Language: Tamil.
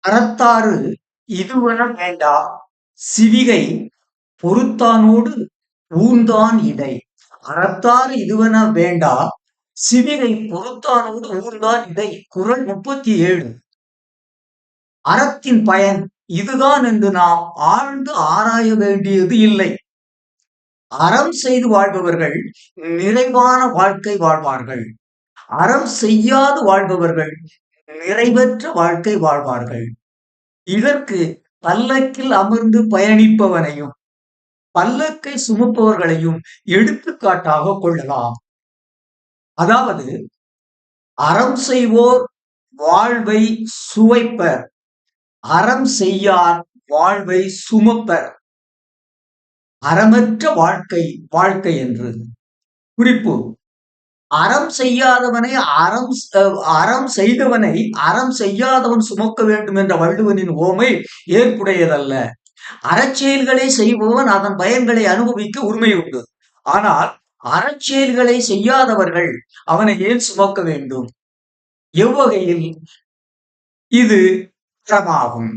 அறத்தாறு இதுவென வேண்டா சிவிகை பொறுத்தானோடு ஊர்ந்தான் இடை. அறத்தாறு இதுவென வேண்டா சிவிகை பொறுத்தானோடு ஊர்ந்தான் இடை. குறள் 37. அறத்தின் பயன் இதுதான் என்று நாம் ஆழ்ந்து ஆராய வேண்டியது இல்லை. அறம் செய்து வாழ்பவர்கள் நிறைவான வாழ்க்கை வாழ்வார்கள். அறம் செய்யாது வாழ்பவர்கள் நிறைவற்ற வாழ்க்கை வாழ்வார்கள். இதற்கு பல்லக்கில் அமர்ந்து பயணிப்பவனையும் பல்லக்கை சுமப்பவர்களையும் எடுத்துக்காட்டாக கொள்ளலாம். அதாவது அறம் செய்வோர் வாழ்வை சுவைப்பர், அறம் செய்யார் வாழ்வை சுமப்பர். அறமற்ற வாழ்க்கை வாழ்க்கை என்று. குறிப்பு: அறம் செய்யாதவனை அறம் செய்தவனை அறம் செய்யாதவன் சுமக்க வேண்டும் என்ற வள்ளுவனின் ஓமை ஏற்புடையதல்ல. அறச்செயல்களை செய்பவன் அதன் பயன்களை அனுபவிக்க உரிமை உண்டு. ஆனால் அறச்செயல்களை செய்யாதவர்கள் அவனை ஏன் சுமக்க வேண்டும்? எவ்வகையில் இது அறமாகும்?